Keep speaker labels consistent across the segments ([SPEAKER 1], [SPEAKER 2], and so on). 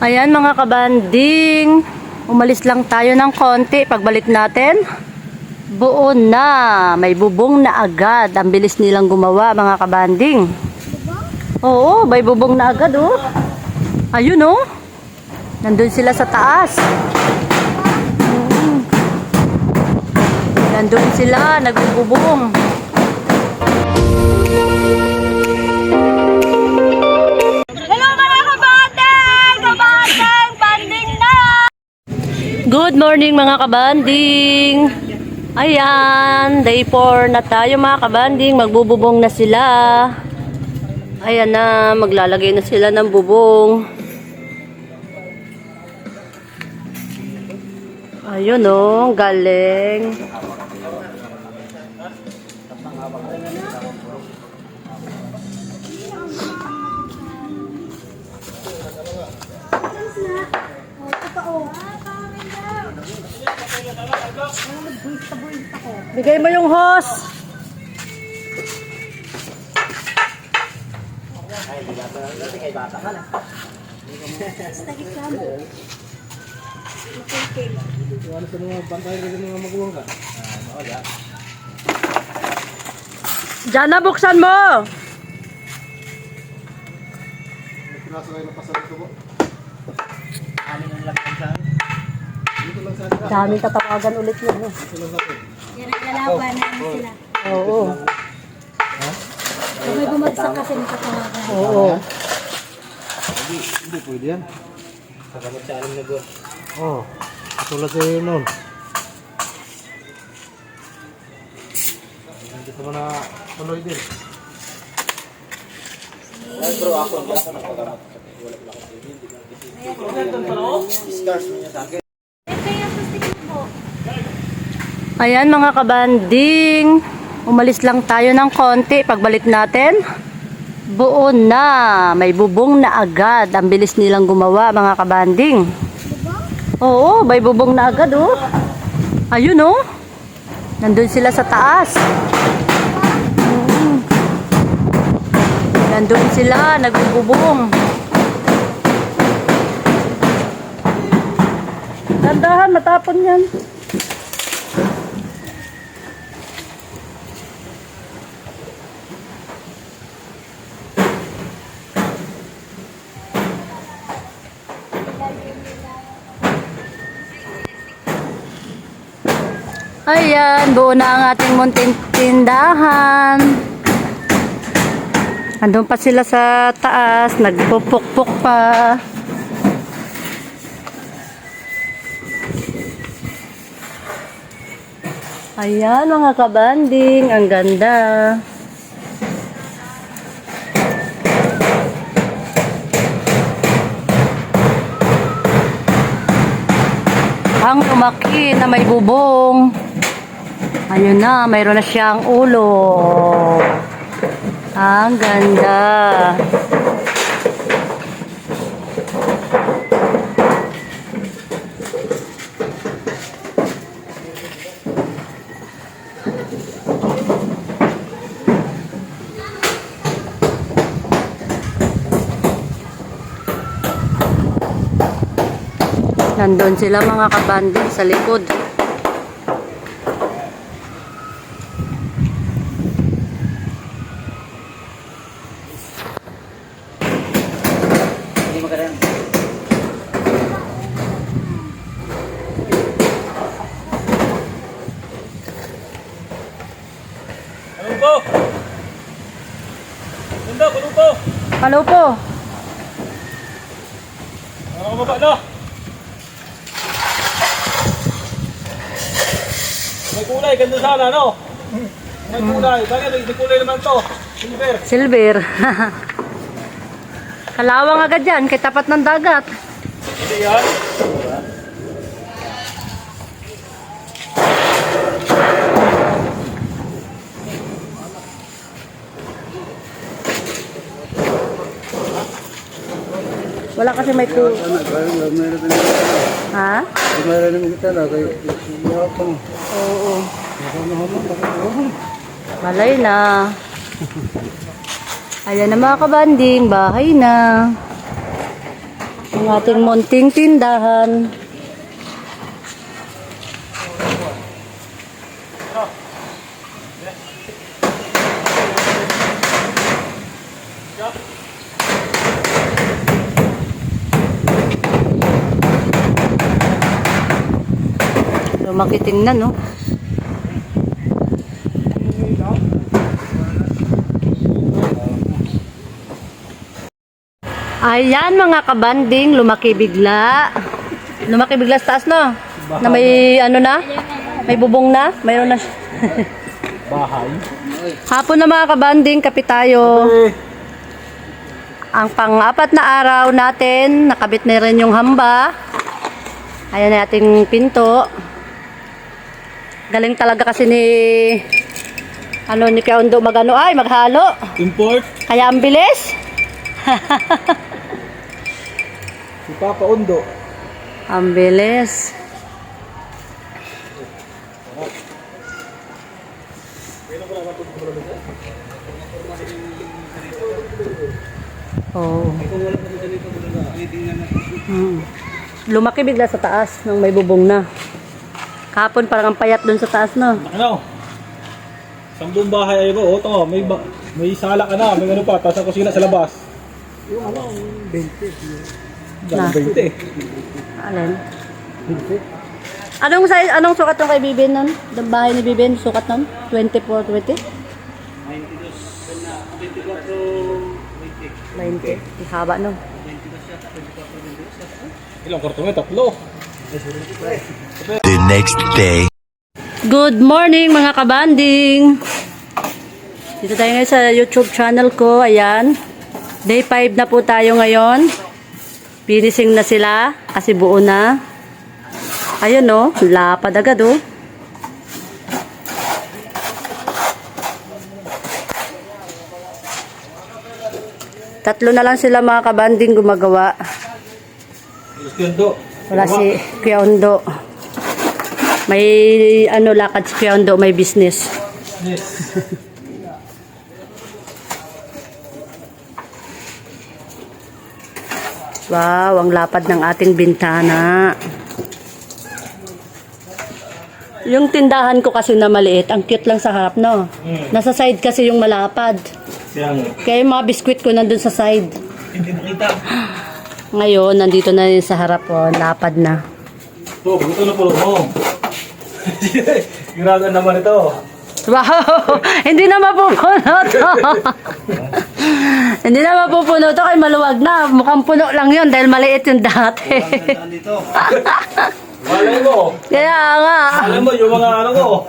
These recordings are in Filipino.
[SPEAKER 1] Ayan mga kabanding, umalis lang tayo ng konti. Pagbalik natin, buo na, may bubong na agad. Ang bilis nilang gumawa mga kabanding. Oo, may bubong na agad oh. Ayun oh, nandun sila sa taas. Nandun sila, nagbubong. Good morning mga kabanding. Ayan, day 4 na tayo mga kabanding. Magbububong na sila. Ayan na, maglalagay na sila ng bubong. Ayun oh, galing. Bigay mo yung hose. Diyan na, buksan mo. Daming tatawagan ulit yun.
[SPEAKER 2] Lalaban na sila.
[SPEAKER 1] Oo.
[SPEAKER 2] May bumagsak kasi ng katawagan.
[SPEAKER 1] Oo.
[SPEAKER 3] Hindi pwede yan. Kagamit sa alam na go. Oo. Katulad sa yun nun. Hindi ko na tuloy din. Ay bro, ako hindi ako nagpagamot. Wala pala ako. Scars mo niya sa akin.
[SPEAKER 1] Ayan mga kabanding, umalis lang tayo ng konti. Pagbalik natin, buo na, may bubong na agad. Ang bilis nilang gumawa mga kabanding. Oo, may bubong na agad oh. Ayun oh, nandun sila sa taas. Nandun sila, nagbubong. Dandahan, matapon yan. Ayan, buo na ang ating munting tindahan. Andun pa sila sa taas, nagpupukpuk pa. Ayan mga kabanding, ang ganda. Ang lumaki na may bubong. Ayun na, mayroon na siyang ulo. Ang ganda. Nandun sila mga kabanding sa likod.
[SPEAKER 3] Kalupo! Ganda, kalupo!
[SPEAKER 1] Kalupo!
[SPEAKER 3] Mga baba na! May kulay, ganda sana, no? May kulay, bakit may kulay naman to? Silver.
[SPEAKER 1] Silver. Kalawang agad yan, kay tapat ng dagat.
[SPEAKER 3] Hindi yan.
[SPEAKER 1] Wala kasi may ku... Ha? Oo. Malay na. Ayan na mga kabanding, bahay na. Ang ating munting tindahan. Lumaki tingnan, no? Ayan mga kabanding, lumaki bigla. Lumaki bigla sa taas, no? Na may ano na? May bubong na? Mayroon na.
[SPEAKER 3] Bahay.
[SPEAKER 1] Hapon na mga kabanding, kapit tayo. Ang pang-apat na araw natin, nakabit na rin yung hamba. Ayan na ating pinto. Galing talaga kasi ni ni Kaundo maghalo.
[SPEAKER 3] Import.
[SPEAKER 1] Kaya ang bilis.
[SPEAKER 3] Si Papa Undo.
[SPEAKER 1] Ang bilis. Oh. Lumaki bigla sa taas nang may bubong na. Kapon parang ang payat dun sa taas, no?
[SPEAKER 3] Ano? Isang buong bahay ay ba? O, ito, may sala ka na, may ano pa, tapos ang kusina sa labas. Yung ano, 20.
[SPEAKER 1] Na.
[SPEAKER 3] 20.
[SPEAKER 1] Alin? Anong sukat ng kay Bibin nun? Ang bahay ni Bibin, sukat nun? 24, 20? 20. Haba nun.
[SPEAKER 3] Ilang kwarto nga? 3.
[SPEAKER 4] The next day.
[SPEAKER 1] Good morning mga kabanding! Dito tayo ngayon sa YouTube channel ko. Ayan. Day 5 na po tayo ngayon. Finishing na sila kasi buo na. Ayun, no? Lapad agad, oh. Tatlo na lang sila mga kabanding gumagawa. Wala si Kuya Undo. May lakad si Kuya Undo, may business.
[SPEAKER 3] Yes.
[SPEAKER 1] Wow, ang lapad ng ating bintana. Yung tindahan ko kasi na maliit, ang cute lang sa harap, no? Nasa side kasi yung malapad. Kaya yung mga biskwit ko nandun sa side.
[SPEAKER 3] Hindi nakita.
[SPEAKER 1] Ngayon, nandito na yun sa harap, oh, lapad na.
[SPEAKER 3] Ito, ito na pulo mo. Giragan naman ito.
[SPEAKER 1] Wow! Hindi na mapupuno to. Hindi na mapupuno to kay maluwag na. Mukhang puno lang yun dahil maliit yung dati.
[SPEAKER 3] Malay mo.
[SPEAKER 1] Kaya nga.
[SPEAKER 3] Alam mo, yung mga ano ko.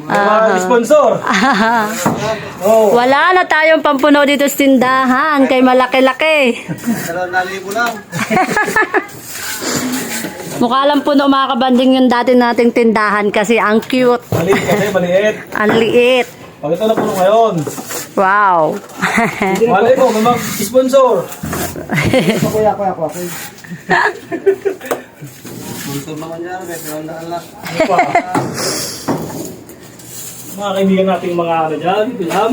[SPEAKER 3] Mga sponsor. Oh.
[SPEAKER 1] Wala na tayong pampuno dito sa tindahan kay malaki-laki.
[SPEAKER 3] 1,000 lang.
[SPEAKER 1] Mukha lang puno mga kabanding yung dati nating tindahan kasi ang cute.
[SPEAKER 3] Maliit kasi, maliit.
[SPEAKER 1] Ang liit.
[SPEAKER 3] Pag ito na puno ngayon.
[SPEAKER 1] Wow.
[SPEAKER 3] Malay mo, may mga sponsor. Kuya. Sponsor naman yan, may pinandaan lang. Ano pa? Mga kaibigan nating mga ano dyan, Pilham.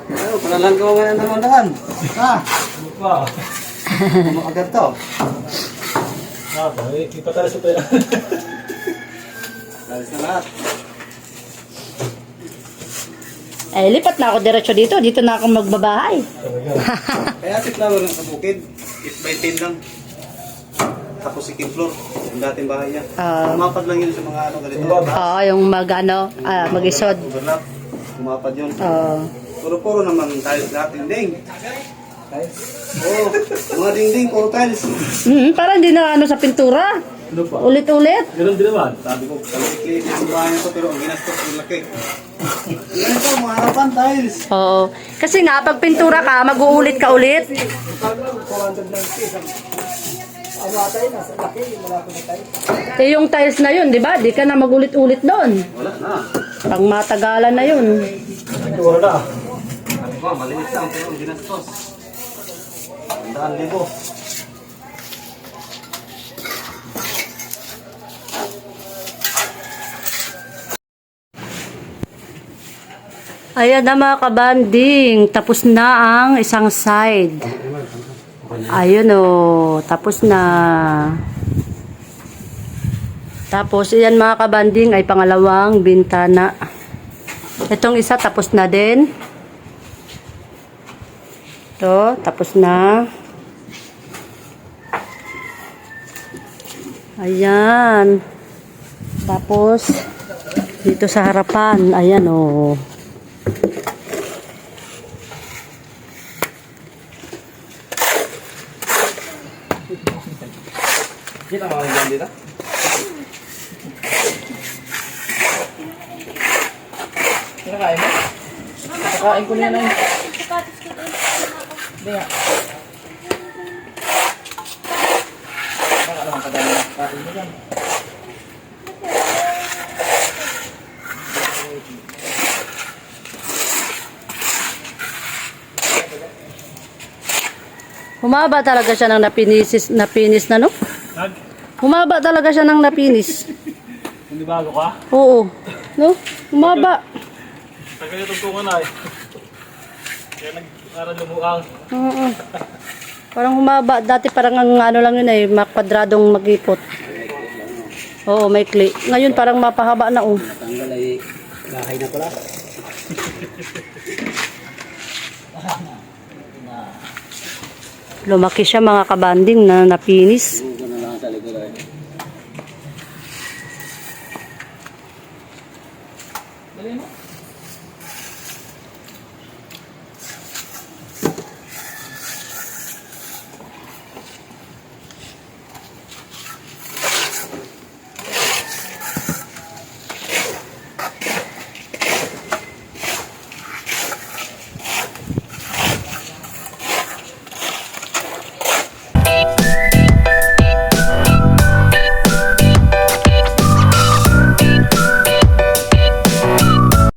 [SPEAKER 5] Ano, palalang ko ngayon ng mandahan. Ha?
[SPEAKER 3] Ano pa?
[SPEAKER 5] Ano agad to?
[SPEAKER 3] Ipatalas ito yan.
[SPEAKER 5] Lalis na lahat.
[SPEAKER 1] Eh, lipat na ako diretso dito. Dito na ako magbabahay.
[SPEAKER 5] Kaya si flower ng sa bukid, 8 by 10 lang. Tapos si floor, yung dating bahay niya. Kumapad lang yun sa mga ano ganito.
[SPEAKER 1] Oo, yung mag-isod.
[SPEAKER 5] Overlap. Kumapad yun.
[SPEAKER 1] Oo.
[SPEAKER 5] Puro-puro naman tiles dating ding. Tiles? Oo, mga ding-ding, puro tiles.
[SPEAKER 1] Parang hindi na sa pintura.
[SPEAKER 3] Ano pa?
[SPEAKER 1] Ulit-ulit.
[SPEAKER 3] Ganun din naman.
[SPEAKER 5] Sabi ko, kalikli yung bahay nito pero ang ginastos yung laki. Ganito, mga harapan tiles.
[SPEAKER 1] Oo. Kasi nga, pag pintura ka, mag-uulit ka ulit. Eh, yung tiles na yun, di ba? Di ka na magulit-ulit doon.
[SPEAKER 5] Wala na.
[SPEAKER 1] Pang matagalan na yun.
[SPEAKER 3] Ito na.
[SPEAKER 5] Sabi ko, maliit lang pero ang ginastos. 100,000.
[SPEAKER 1] Ayan na mga kabanding. Tapos na ang isang side. Ayun o. Tapos na. Tapos, iyan mga kabanding ay pangalawang bintana. Itong isa tapos na din. Ito, tapos na. Ayan. Tapos, dito sa harapan. Ayan o.
[SPEAKER 5] Kita mo ang dito? Kinakain mo? Kinakain ko na yun. Hindi nga. Baka naman kadami na. Kain mo dyan.
[SPEAKER 1] Humaba talaga siya ng napinis na, no?
[SPEAKER 3] Nag,
[SPEAKER 1] Humaba talaga siya ng napinis.
[SPEAKER 3] hindi bago ka?
[SPEAKER 1] Oo. No? Humaba.
[SPEAKER 3] Tagal yung tugtungan na eh. Kaya nag-aral lumuang.
[SPEAKER 1] Oo. Parang humaba. Dati parang ang ano lang yun eh, makwadradong mag-ipot. Oo, may clay. Ngayon parang mapahaba na oh.
[SPEAKER 5] Tanggal ay kahay na pala.
[SPEAKER 1] Lumaki siya mga kabanding na napinis.